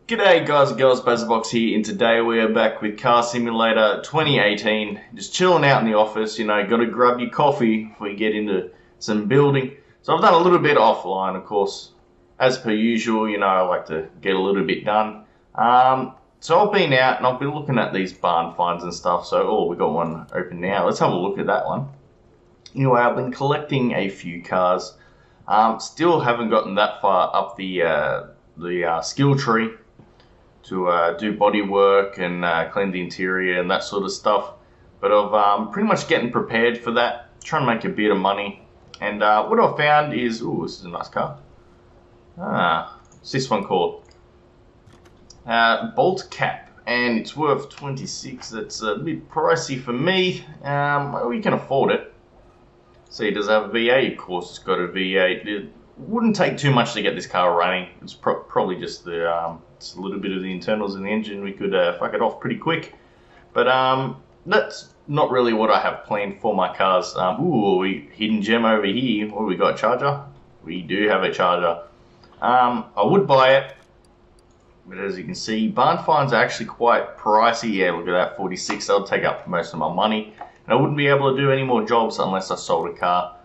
G'day guys and girls, Bazzabox here, and today we are back with Car Simulator 2018. Just chilling out in the office, gotta grab your coffee before you get into some building. So I've done a little bit offline, of course. As per usual, I like to get a little bit done. So I've been out and I've been looking at these barn finds and stuff. So, we got one open now. Let's have a look at that one. Anyway, I've been collecting a few cars. Still haven't gotten that far up the skill tree to do body work and clean the interior and that sort of stuff. But I've pretty much getting prepared for that, trying to make a bit of money. And what I've found is, this is a nice car. What's this one called? Bolt Cap, and it's worth 26. That's a bit pricey for me. We can afford it. See, does it have a V8? Of course, it's got a V8. It wouldn't take too much to get this car running. It's probably just the just a little bit of the internals in the engine. We could fuck it off pretty quick. But that's not really what I have planned for my cars. Hidden gem over here. What, we got a charger? We do have a charger. I would buy it, but as you can see, barn finds are actually quite pricey. Yeah, look at that, 46. That'll take up most of my money, and I wouldn't be able to do any more jobs unless I sold a car.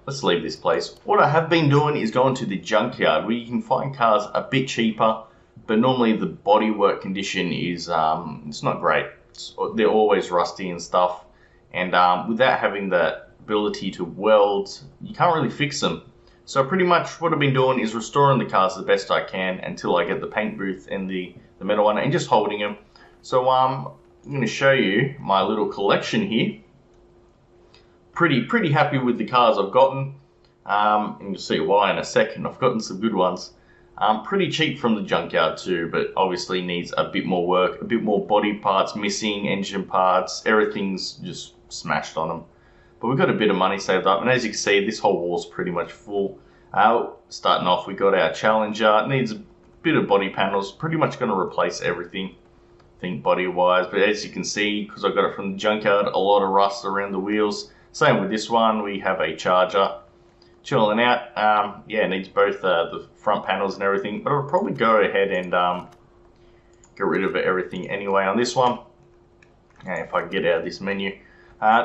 Let's leave this place. What I have been doing is going to the junkyard where you can find cars a bit cheaper, but normally the bodywork condition is it's not great. They're always rusty and stuff, and without having the ability to weld, you can't really fix them. So pretty much what I've been doing is restoring the cars the best I can until I get the paint booth and the metal one, and just holding them. So I'm going to show you my little collection here. Pretty happy with the cars I've gotten, and you'll see why in a second. I've gotten some good ones. Pretty cheap from the junkyard too, but obviously needs a bit more work, a bit more body parts missing, engine parts, everything's just smashed on them. But we've got a bit of money saved up, and as you can see, this whole wall's pretty much full. Starting off, we got our Challenger. It needs a bit of body panels, pretty much going to replace everything, I think, body-wise. But as you can see, because I got it from the junkyard, a lot of rust around the wheels. Same with this one, we have a Charger chilling out. It needs both the front panels and everything, but I'll probably go ahead and get rid of everything anyway on this one. If I can get out of this menu.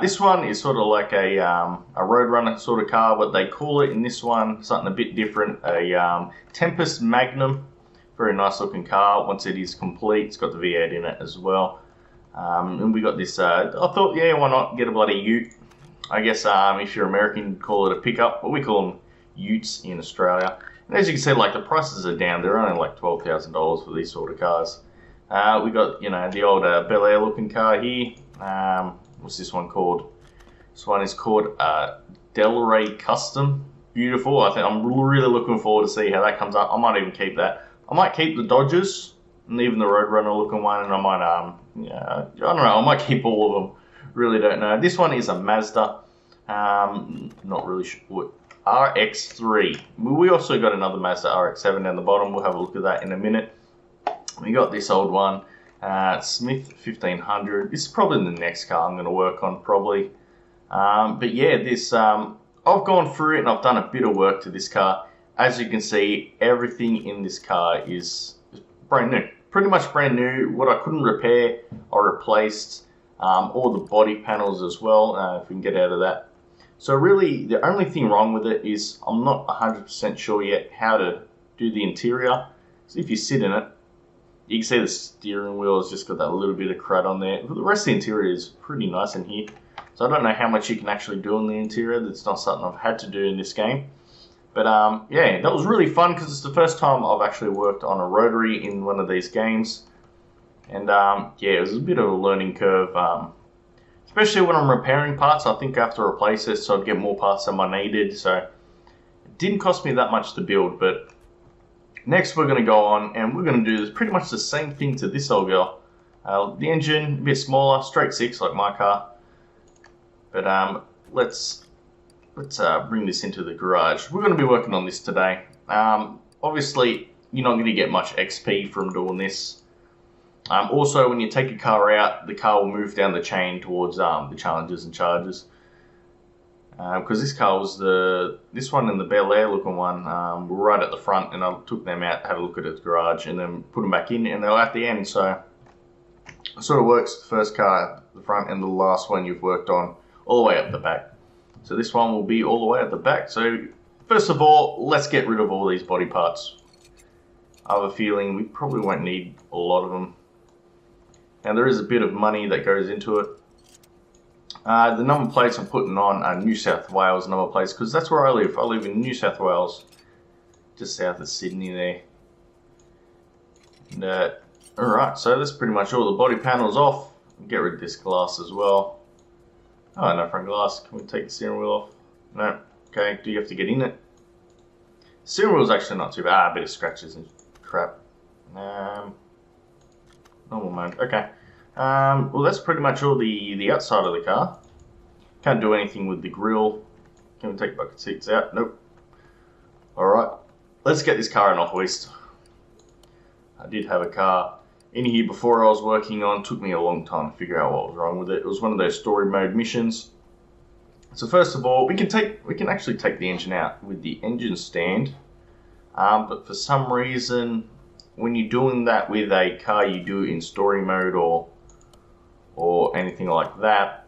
This one is sort of like a Roadrunner sort of car, what they call it. In this one, something a bit different, a Tempest Magnum. Very nice looking car. Once it is complete, it's got the V8 in it as well. And we got this, I thought, why not get a bloody ute. I guess if you're American, you'd call it a pickup, but we call them utes in Australia. And as you can see, like, the prices are down. They're only like $12,000 for these sort of cars. We got, the old Bel Air looking car here. What's this one called? This one is called Delray Custom. Beautiful. I think I'm really looking forward to see how that comes up. I might even keep that. I might keep the Dodgers and even the Roadrunner looking one, and I might, I don't know. I might keep all of them. Really don't know. This one is a Mazda. Not really sure. RX-3. We also got another Mazda RX-7 down the bottom. We'll have a look at that in a minute. We got this old one. Smith 1500. This is probably the next car I'm going to work on, probably. But yeah, this I've gone through it and I've done a bit of work to this car. As you can see, everything in this car is brand new. Pretty much brand new. What I couldn't repair, I replaced. All the body panels as well, if we can get out of that. So really, the only thing wrong with it is I'm not 100% sure yet how to do the interior. So if you sit in it, you can see the steering wheel has just got that little bit of crud on there. But the rest of the interior is pretty nice in here. So I don't know how much you can actually do in the interior. That's not something I've had to do in this game. But that was really fun because it's the first time I've actually worked on a rotary in one of these games. And it was a bit of a learning curve, especially when I'm repairing parts. I think I have to replace it so I'd get more parts than I needed. So it didn't cost me that much to build, but next we're going to go on and we're going to do pretty much the same thing to this old girl. The engine, a bit smaller, straight six like my car. But let's bring this into the garage. We're going to be working on this today. Obviously, you're not going to get much XP from doing this. Also, when you take a car out, the car will move down the chain towards the Challengers and Chargers. because this car was this one and the Bel Air looking one were right at the front, and I took them out, had a look at the garage, and then put them back in, and they were at the end. So it sort of works. The first car at the front and the last one you've worked on all the way up the back. So this one will be all the way at the back. So first of all, let's get rid of all these body parts. I have a feeling we probably won't need a lot of them. Now there is a bit of money that goes into it. The number plates I'm putting on are New South Wales number plates, because that's where I live. I live in New South Wales, just south of Sydney there. And, alright, so that's pretty much all. The body panel's off. Get rid of this glass as well. Oh, no front glass. Can we take the steering wheel off? No. Okay, do you have to get in it? Steering wheel's actually not too bad. A bit of scratches and crap. Normal mode. Okay. Well, that's pretty much all the outside of the car. Can't do anything with the grille. Can we take bucket seats out? Nope. Alright. Let's get this car in a hoist. I did have a car in here before I was working on. It took me a long time to figure out what was wrong with it. It was one of those story mode missions. So first of all, we can actually take the engine out with the engine stand. But for some reason, when you're doing that with a car, you do it in story mode or anything like that,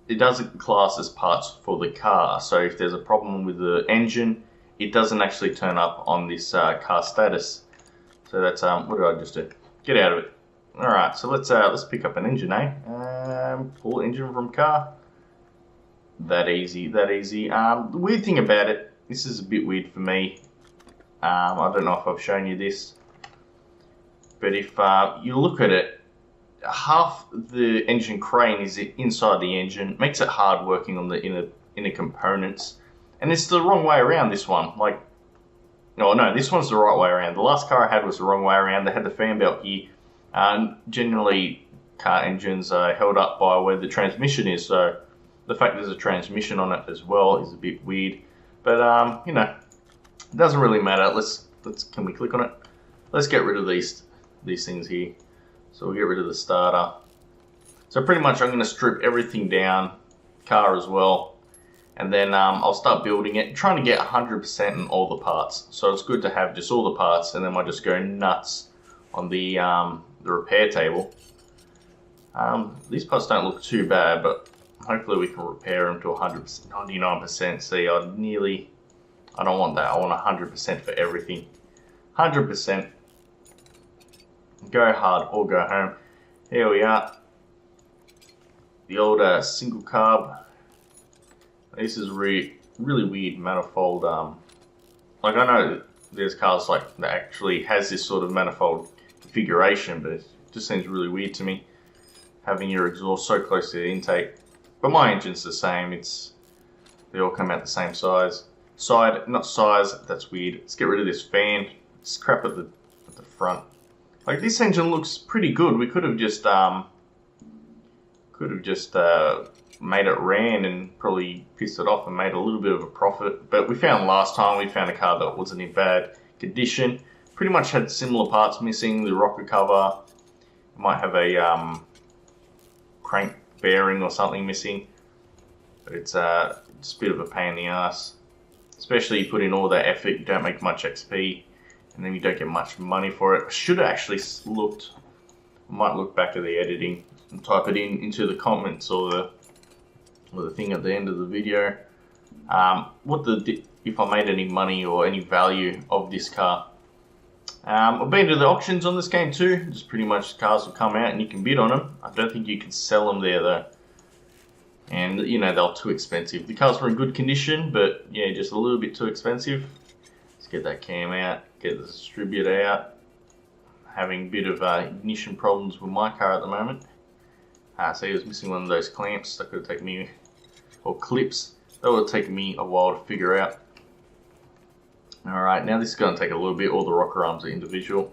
it doesn't class as parts for the car. So if there's a problem with the engine, it doesn't actually turn up on this car status. So that's what did I just do? Get out of it. All right, so let's pick up an engine, pull engine from car. That easy, that easy. The weird thing about it, this is a bit weird for me. I don't know if I've shown you this, but if you look at it, half the engine crane is inside the engine, makes it hard working on the inner components, and it's the wrong way around. This one, no, this one's the right way around. The last car I had was the wrong way around. They had the fan belt here. Generally, car engines are held up by where the transmission is, so the fact there's a transmission on it as well is a bit weird. But you know, it doesn't really matter. Can we click on it? Let's get rid of these things here. So we'll get rid of the starter. So pretty much I'm going to strip everything down, car as well, and then I'll start building it, trying to get 100% in all the parts. So it's good to have just all the parts, and then I'll just go nuts on the repair table. These parts don't look too bad, but hopefully we can repair them to 100%, 99%. See, I don't want that. I want 100% for everything. 100%. Go hard or go home. Here we are. The old single carb. This is really weird manifold. Like, I know there's cars like that actually has this sort of manifold configuration, but it just seems really weird to me, having your exhaust so close to the intake. But my engine's the same. They all come out the same size. Not size. That's weird. Let's get rid of this fan. It's crap at the front. Like, this engine looks pretty good. We could have just made it ran and probably pissed it off and made a little bit of a profit. But last time we found a car that wasn't in bad condition. Pretty much had similar parts missing. The rocker cover, it might have a crank bearing or something missing. But it's a bit of a pain in the ass. Especially you put in all that effort, you don't make much XP, and then you don't get much money for it. I should have actually looked. I might look back at the editing and type it into the comments or the thing at the end of the video. If I made any money or any value of this car. I've been to the auctions on this game too. Just pretty much cars will come out and you can bid on them. I don't think you can sell them there though. And you know, they're too expensive. The cars were in good condition, but yeah, just a little bit too expensive. Let's get that cam out, get the distributor out. Having a bit of ignition problems with my car at the moment. So he was missing one of those clamps. That could have taken me, or clips. That would have taken me a while to figure out. Alright, now this is going to take a little bit. All the rocker arms are individual.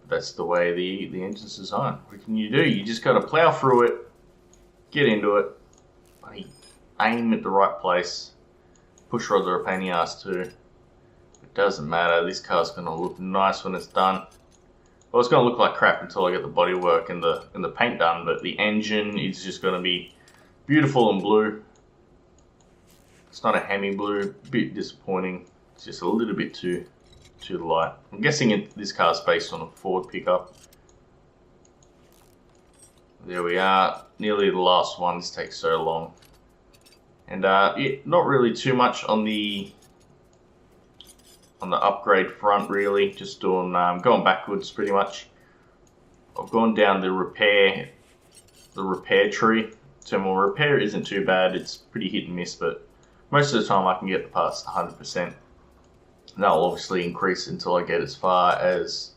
That's the way the engine's designed. What can you do? You just got to plow through it, get into it, aim at the right place. Push rods are a pain in the ass too. It doesn't matter. This car's going to look nice when it's done. Well, it's going to look like crap until I get the bodywork and the paint done, but the engine is just going to be beautiful and blue. It's not a Hemi blue, a bit disappointing. It's just a little bit too light. I'm guessing this car's based on a Ford pickup. There we are, nearly the last one. This takes so long. And not really too much on the upgrade front, really. Just doing going backwards pretty much. I've gone down the repair tree. So my repair isn't too bad. It's pretty hit and miss, but most of the time I can get past 100%. That'll obviously increase until I get as far as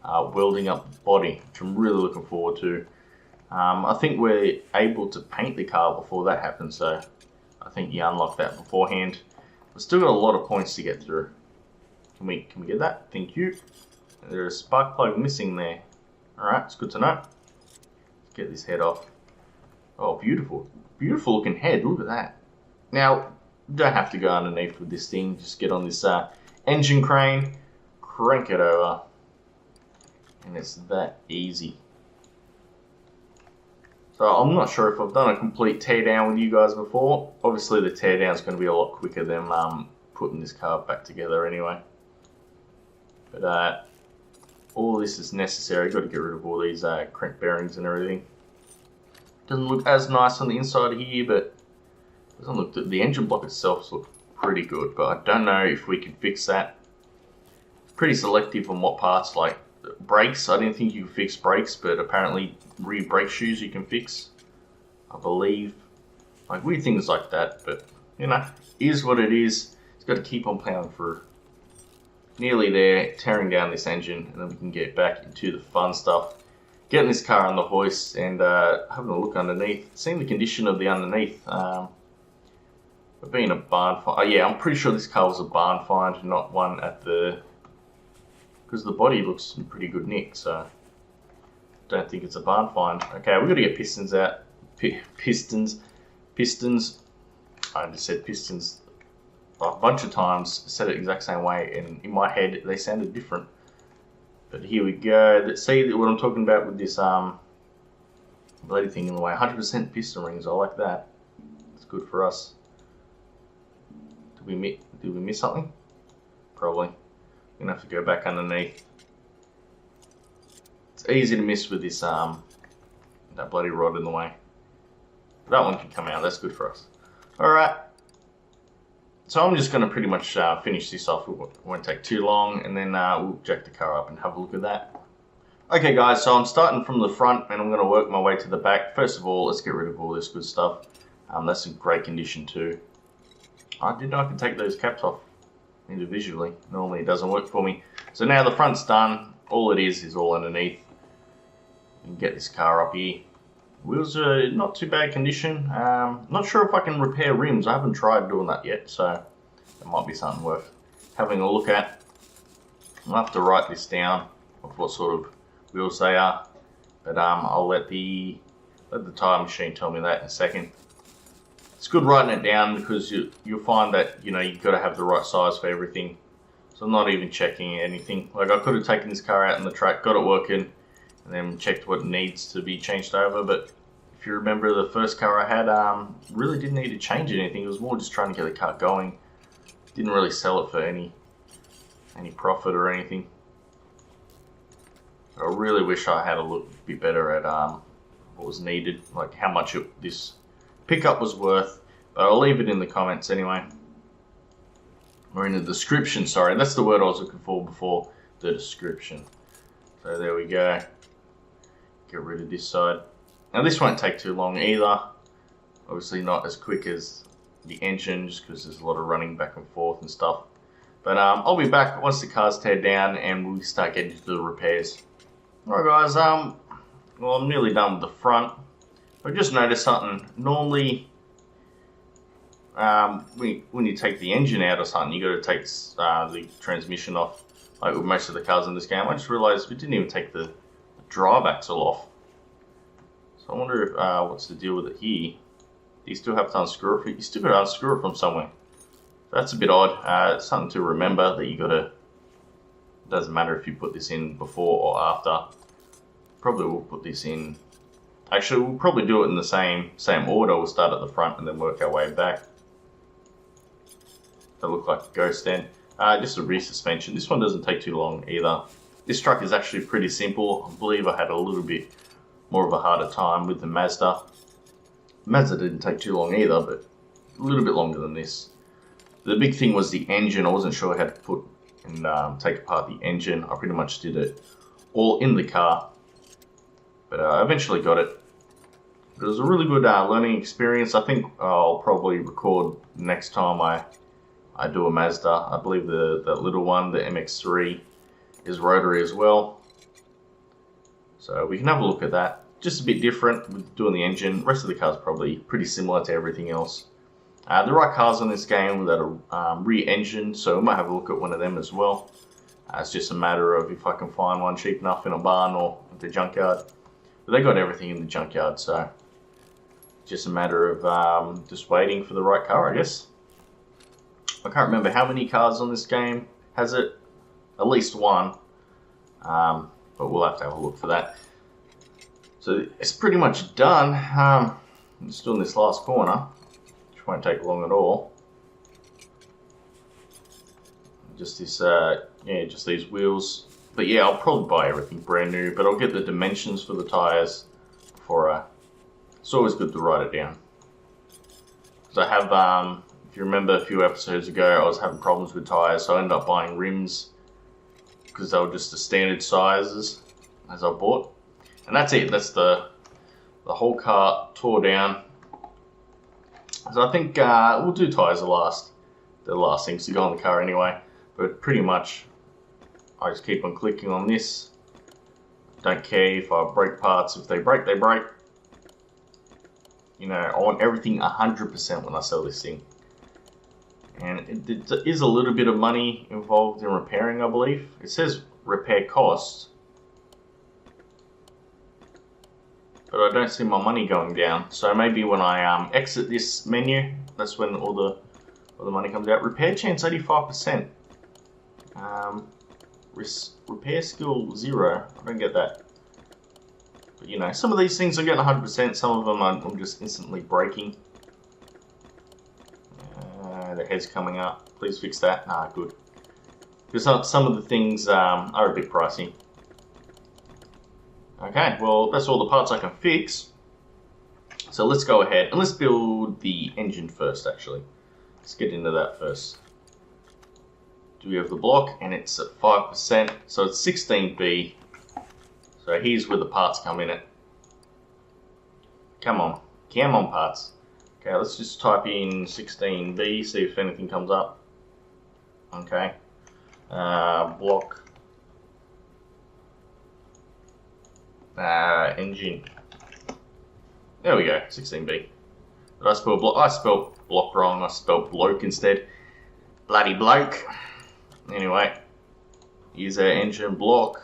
welding up the body, which I'm really looking forward to. I think we're able to paint the car before that happens, so I think you unlock that beforehand. We've still got a lot of points to get through. Can we get that? Thank you. There's a spark plug missing there. Alright, it's good to know. Let's get this head off. Oh, beautiful. Beautiful looking head, look at that. Now, don't have to go underneath with this thing. Just get on this engine crane, crank it over, and it's that easy. So I'm not sure if I've done a complete teardown with you guys before. Obviously the teardown is going to be a lot quicker than putting this car back together anyway. But all this is necessary. Got to get rid of all these crank bearings and everything. Doesn't look as nice on the inside here, but doesn't look. The engine block itself looks pretty good, but I don't know if we can fix that. It's pretty selective on what parts, like brakes. I didn't think you could fix brakes, but apparently rear brake shoes you can fix, I believe. Like weird things like that, but you know, is what it is. It's got to keep on plowing through. Nearly there, tearing down this engine, and then we can get back into the fun stuff. Getting this car on the hoist and having a look underneath. Seeing the condition of the underneath. We've been a barn find. Oh, yeah, I'm pretty sure this car was a barn find, not one at the... Because the body looks in pretty good nick, so... Don't think it's a barn find. Okay, we've got to get pistons out. Pistons. I just said pistons a bunch of times. Said it the exact same way, and in my head they sounded different. But here we go. See what I'm talking about with this bloody thing in the way. 100% piston rings. I like that. It's good for us. Did we miss something? Probably. We're gonna have to go back underneath. It's easy to miss with this that bloody rod in the way. That one can come out. That's good for us. All right. So I'm just going to pretty much finish this off. It won't take too long, and then we'll jack the car up and have a look at that. Okay guys, so I'm starting from the front and I'm going to work my way to the back. First of all, let's get rid of all this good stuff. That's in great condition too. I didn't know I could take those caps off individually. Normally it doesn't work for me. So now the front's done. All it is all underneath. You can get this car up here. Wheels are not too bad condition. Not sure if I can repair rims. I haven't tried doing that yet, so that might be something worth having a look at. I'll have to write this down of what sort of wheels they are, but I'll let the tire machine tell me that in a second. It's good writing it down because you'll find that you've got to have the right size for everything. So I'm not even checking anything. Like I could have taken this car out in the track, got it working, and then checked what needs to be changed over. But if you remember the first car I had, really didn't need to change anything. It was more just trying to get the car going. Didn't really sell it for any profit or anything. I really wish I had a look a bit better at what was needed, like how much this pickup was worth. But I'll leave it in the comments anyway. Or in the description, sorry. That's the word I was looking for before, the description. So there we go. Get rid of this side. Now this won't take too long either. Obviously not as quick as the engine, just because there's a lot of running back and forth and stuff. But I'll be back once the car's teared down and we'll start getting to the repairs. Alright guys, well I'm nearly done with the front. I just noticed something. Normally, when you take the engine out or something, you got to take the transmission off. Like with most of the cars in this game, I just realised we didn't even take the drive axle off. So I wonder if what's the deal with it here? Do you still have to unscrew it? You still got to unscrew it from somewhere. That's a bit odd. It's something to remember that you got to. It doesn't matter if you put this in before or after. Probably we'll put this in. Actually, we'll probably do it in the same order. We'll start at the front and then work our way back. that look like a ghost end. Just a rear suspension. This one doesn't take too long either. This truck is actually pretty simple. I believe I had a little bit more of a harder time with the Mazda. Mazda didn't take too long either, but a little bit longer than this. The big thing was the engine. I wasn't sure how to put and take apart the engine. I pretty much did it all in the car, but I eventually got it. It was a really good learning experience. I think I'll probably record next time I do a Mazda. I believe that little one, the MX-3, is rotary as well. So we can have a look at that. Just a bit different with doing the engine. The rest of the car is probably pretty similar to everything else. There are cars in this game that are rear engine, so we might have a look at one of them as well. It's just a matter of if I can find one cheap enough in a barn or at the junkyard. But they got everything in the junkyard, so just a matter of just waiting for the right car, I guess. I can't remember how many cars on this game has it. At least one. But we'll have to have a look for that. So it's pretty much done. I'm just doing this last corner, which won't take long at all. Just this, yeah, just these wheels. But yeah, I'll probably buy everything brand new, but I'll get the dimensions for the tires before it's always good to write it down. Because I have, if you remember a few episodes ago, I was having problems with tires, so I ended up buying rims because they were just the standard sizes as I bought. And that's it, that's the whole car tore down. So I think we'll do tires last. They're the last things to go on the car anyway. But pretty much, I just keep on clicking on this. Don't care if I break parts. If they break, they break. You know, I want everything 100% when I sell this thing. And it is a little bit of money involved in repairing, I believe. It says repair costs. But I don't see my money going down. So maybe when I exit this menu, that's when all the money comes out. Repair chance 85%. Repair skill 0. I don't get that. But you know, some of these things I'm getting 100%. Some of them I'm just instantly breaking. The head's coming up. Please fix that. Nah, good. Because some of the things are a bit pricey. Okay, well, that's all the parts I can fix. So let's go ahead and let's build the engine first, actually. Let's get into that first. Do we have the block? And it's at 5%, so it's 16B. So here's where the parts come in it. Come on parts. Okay, let's just type in 16B, see if anything comes up. Okay. Block. Engine. There we go, 16B. Did I spell block? I spelled block wrong. I spelled bloke instead. Bloody bloke. Anyway, here's our engine block.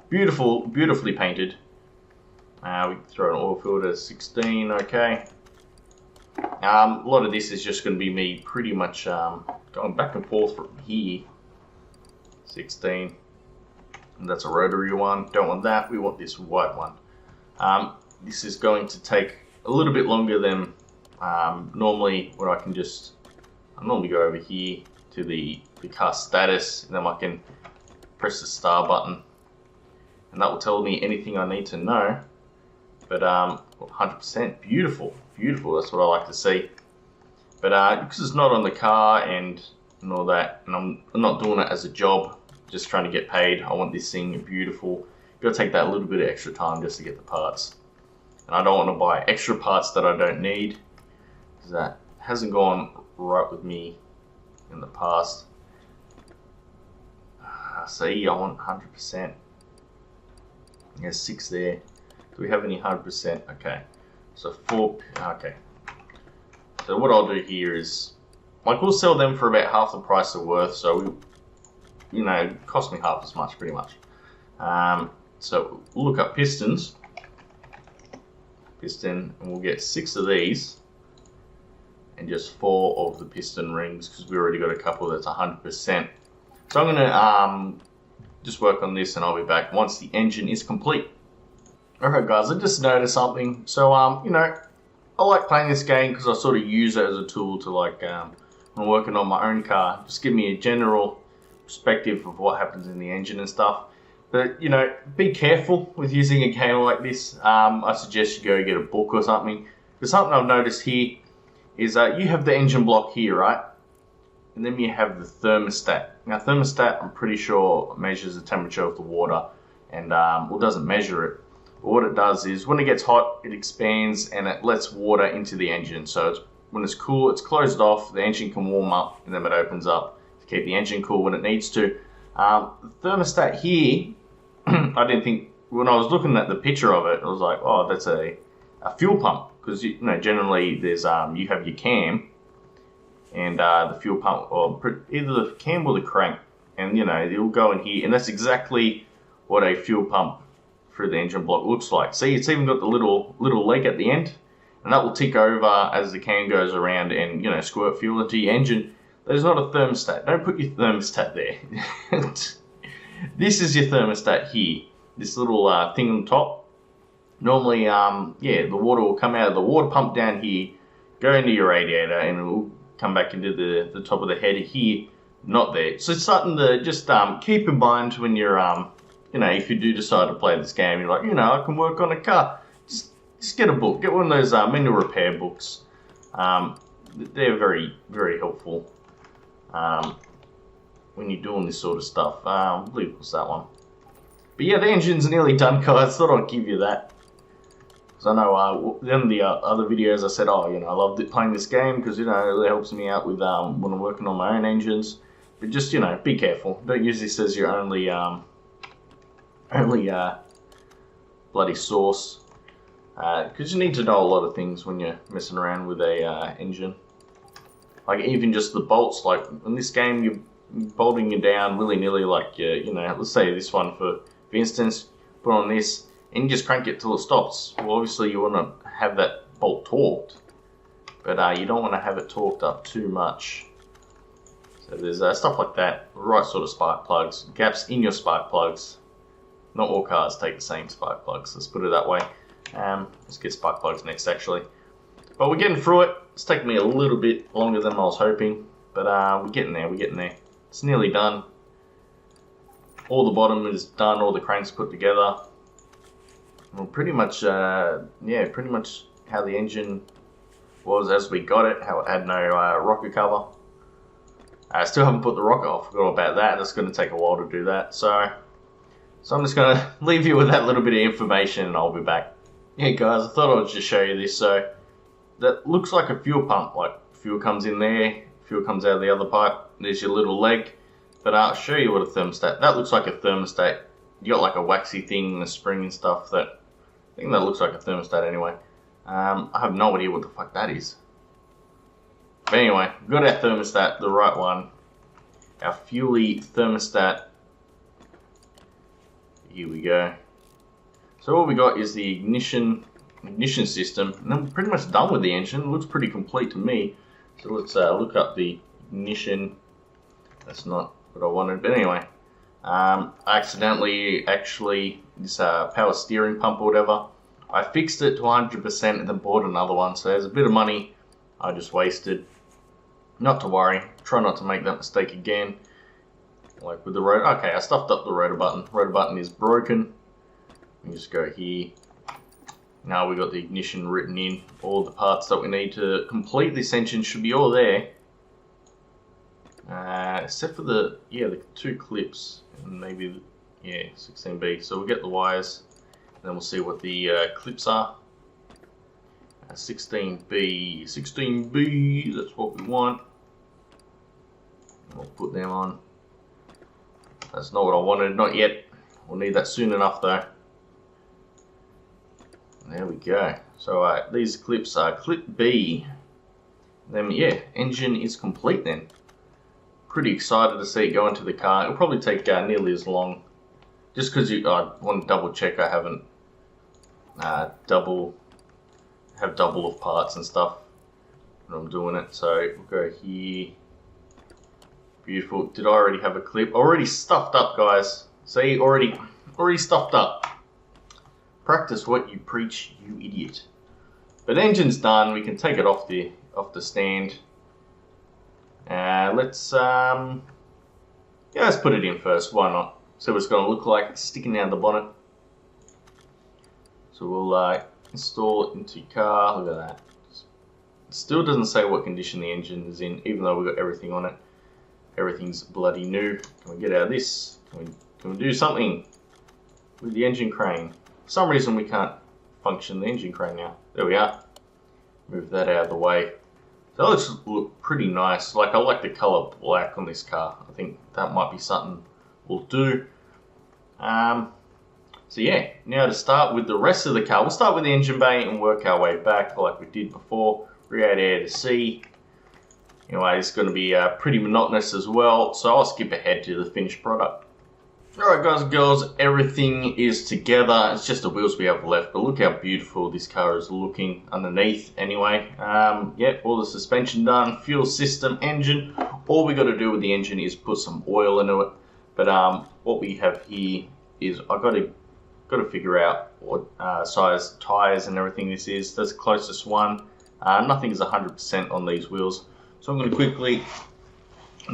Beautiful, beautifully painted. We can throw an oil filter 16. Okay. A lot of this is just going to be me pretty much going back and forth from here. 16. And that's a rotary one. Don't want that. We want this white one. This is going to take a little bit longer than normally, where I normally go over here to the car status, and then I can press the star button, and that will tell me anything I need to know. But 100% beautiful, beautiful. That's what I like to see. But because it's not on the car and all that, and I'm not doing it as a job. Just trying to get paid. I want this thing beautiful. Gotta take that little bit of extra time just to get the parts. And I don't want to buy extra parts that I don't need, because that hasn't gone right with me in the past. See, I want 100%. There's 6 there. Do we have any 100%? Okay. So 4, okay. So what I'll do here is, like, we'll sell them for about half the price they're worth, so you know, it cost me half as much, pretty much. So we'll look up pistons. Piston, and we'll get 6 of these, and just 4 of the piston rings, because we already got a couple that's 100%. So I'm gonna just work on this, and I'll be back once the engine is complete. Alright guys, I just noticed something. So you know, I like playing this game because I sort of use it as a tool to like when working on my own car. Just give me a general perspective of what happens in the engine and stuff. But, you know, be careful with using a game like this. I suggest you go get a book or something. Because something I've noticed here is you have the engine block here, right? And then you have the thermostat. Now, thermostat, I'm pretty sure, measures the temperature of the water and, well, doesn't measure it. But what it does is when it gets hot, it expands and it lets water into the engine. So when it's cool, it's closed off, the engine can warm up, and then it opens up to keep the engine cool when it needs to. The thermostat here, I didn't think, when I was looking at the picture of it, I was like, oh, that's a fuel pump. Because, you know, generally there's, you have your cam and the fuel pump, or either the cam or the crank. And, you know, it'll go in here, and that's exactly what a fuel pump through the engine block looks like. See, it's even got the little leg at the end, and that will tick over as the can goes around and, you know, squirt fuel into your engine. There's not a thermostat. Don't put your thermostat there. This is your thermostat here. This little thing on top. Normally, yeah, the water will come out of the water pump down here, go into your radiator, and it will come back into the top of the header here. Not there. So it's something to just keep in mind when you're, you know, if you do decide to play this game, you're like, you know, I can work on a car. Just get a book. Get one of those manual repair books. They're very, very helpful when you're doing this sort of stuff. I believe it was that one. But yeah, the engine's nearly done, guys. Thought I'd give you that. Because I know in the other videos I said, oh, you know, I loved playing this game because, you know, it helps me out with when I'm working on my own engines. But just, you know, be careful. Don't use this as your only bloody source. Because you need to know a lot of things when you're messing around with a engine. Like even just the bolts. Like in this game, you're bolting it down willy-nilly. Like you know, let's say this one for instance, put on this and you just crank it till it stops. Well, obviously you want to have that bolt torqued, but you don't want to have it torqued up too much. So there's stuff like that. Right sort of spark plugs, gaps in your spark plugs. Not all cars take the same spark plugs. Let's put it that way. Let's get spark plugs next, actually. But we're getting through it. It's taken me a little bit longer than I was hoping, but we're getting there. We're getting there. It's nearly done. All the bottom is done. All the cranks put together. Well, pretty much, yeah, pretty much how the engine was as we got it. How it had no rocker cover. I still haven't put the rocker off. Forgot about that. That's going to take a while to do that. So I'm just going to leave you with that little bit of information, and I'll be back. Yeah, guys, I thought I'd just show you this. So that looks like a fuel pump. Like fuel comes in there, fuel comes out of the other pipe. There's your little leg. But I'll show you what a thermostat. That looks like a thermostat. You got like a waxy thing and a spring and stuff. That I think that looks like a thermostat anyway. I have no idea what the fuck that is. But anyway, we've got our thermostat, the right one. Our Fuelie thermostat. Here we go. So what we got is the ignition system, and then we're pretty much done with the engine. It looks pretty complete to me. So let's look up the ignition. That's not what I wanted, but anyway. I accidentally, actually, this power steering pump or whatever, I fixed it to 100% and then bought another one. So there's a bit of money I just wasted. Not to worry. Try not to make that mistake again. Like with the rotor. Okay, I stuffed up the rotor button. Rotor button is broken. You just go here. Now we got the ignition written in. All the parts that we need to complete this engine should be all there. Except for the two clips and maybe 16B. So we'll get the wires, and then we'll see what the clips are. 16B, that's what we want. We'll put them on. That's not what I wanted, not yet. We'll need that soon enough though. There we go. So these clips are clip B. Then yeah, engine is complete then. Pretty excited to see it go into the car. It'll probably take nearly as long. Just because I want to double check I haven't double of parts and stuff when I'm doing it. So we'll go here. Beautiful. Did I already have a clip? Already stuffed up, guys. See, already stuffed up. Practice what you preach, you idiot. But engine's done. We can take it off the stand. Let's put it in first. Why not? See what it's going to look like sticking out the bonnet. So we'll install it into your car. Look at that. It still doesn't say what condition the engine is in, even though we've got everything on it. Everything's bloody new. Can we get out of this? Can we do something with the engine crane? For some reason we can't function the engine crane now. There we are. Move that out of the way. So that looks look pretty nice. Like, I like the color black on this car. I think that might be something we'll do. So yeah, now to start with the rest of the car, we'll start with the engine bay and work our way back like we did before. Radiator air to sea. Anyway, it's going to be pretty monotonous as well, so I'll skip ahead to the finished product. Alright guys and girls, everything is together. It's just the wheels we have left, but look how beautiful this car is looking underneath anyway. Yeah, all the suspension done, fuel system, engine. All we got to do with the engine is put some oil into it. But what we have here is I've got to figure out what size tyres and everything this is. That's the closest one. Nothing is 100% on these wheels. So I'm going to quickly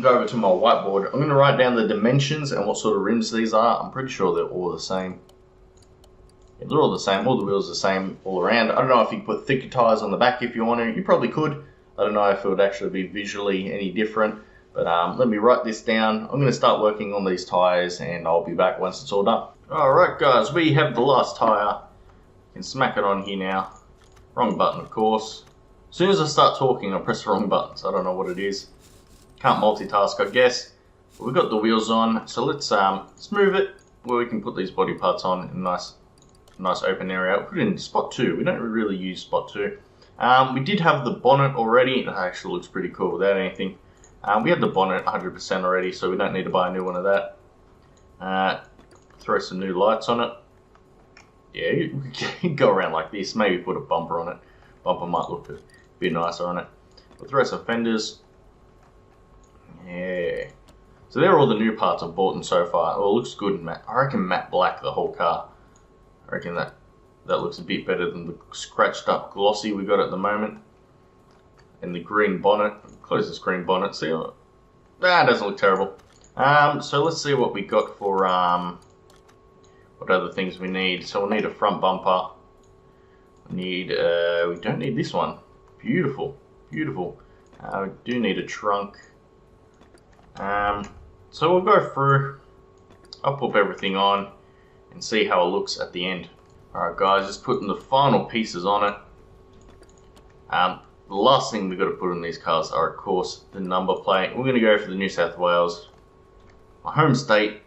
go over to my whiteboard. I'm going to write down the dimensions and what sort of rims these are. I'm pretty sure they're all the same. Yeah, they're all the same. All the wheels are the same all around. I don't know if you can put thicker tyres on the back if you want to. You probably could. I don't know if it would actually be visually any different. But let me write this down. I'm going to start working on these tyres and I'll be back once it's all done. Alright guys, we have the last tyre. You can smack it on here now. Wrong button, of course. As soon as I start talking, I press the wrong button, so I don't know what it is. Can't multitask, I guess. But we've got the wheels on, so let's move it where we can put these body parts on in a nice open area. We'll put it in spot 2. We don't really use spot 2. We did have the bonnet already. It actually looks pretty cool without anything. We have the bonnet 100% already, so we don't need to buy a new one of that. Throw some new lights on it. Yeah, you can go around like this. Maybe put a bumper on it. Bumper might look a bit nicer on it. We'll throw some fenders. Yeah. So they're all the new parts I've bought in so far. Well, it looks good in matte. I reckon matte black the whole car. I reckon that looks a bit better than the scratched up glossy we got at the moment. And the green bonnet. Close this green bonnet. See, that doesn't look terrible. So let's see what we got for what other things we need. So we'll need a front bumper. We don't need this one. Beautiful, beautiful. We do need a trunk. So we'll go through. I'll pop everything on and see how it looks at the end. Alright guys, just putting the final pieces on it. The last thing we've got to put on these cars are, of course, the number plate. We're going to go for the New South Wales, my home state.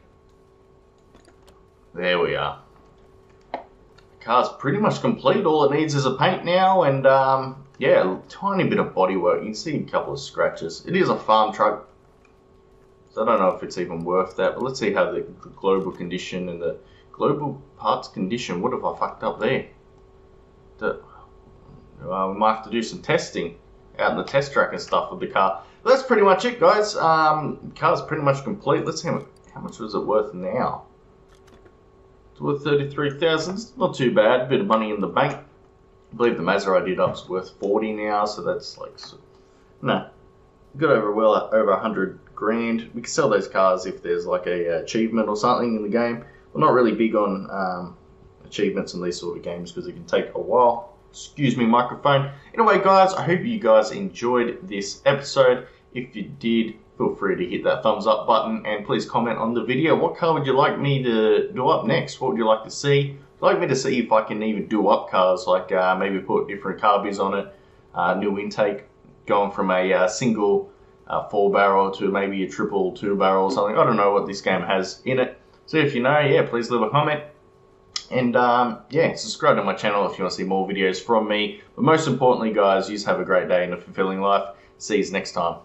There we are. The car's pretty much complete. All it needs is a paint now, and yeah, a tiny bit of bodywork. You can see a couple of scratches. It is a farm truck, so I don't know if it's even worth that. But let's see how the global condition and the global parts condition. What have I fucked up there? We might have to do some testing out in the test track and stuff with the car. But that's pretty much it, guys. The car's pretty much complete. Let's see how much was it worth now. It's worth 33,000. It's not too bad. A bit of money in the bank. I believe the Mazda I did up is worth 40 now, so that's like, no, got over 100 grand. We can sell those cars if there's like a achievement or something in the game. We're not really big on achievements in these sort of games because it can take a while. Excuse me, microphone. Anyway, guys, I hope you guys enjoyed this episode. If you did, feel free to hit that thumbs up button and please comment on the video. What car would you like me to do up next? What would you like to see? Would you like me to see if I can even do up cars, like maybe put different carbs on it, new intake, going from a single 4-barrel to maybe a triple 2-barrel or something. I don't know what this game has in it. So if you know, yeah, please leave a comment. And yeah, subscribe to my channel if you want to see more videos from me. But most importantly, guys, you just have a great day and a fulfilling life. See you next time.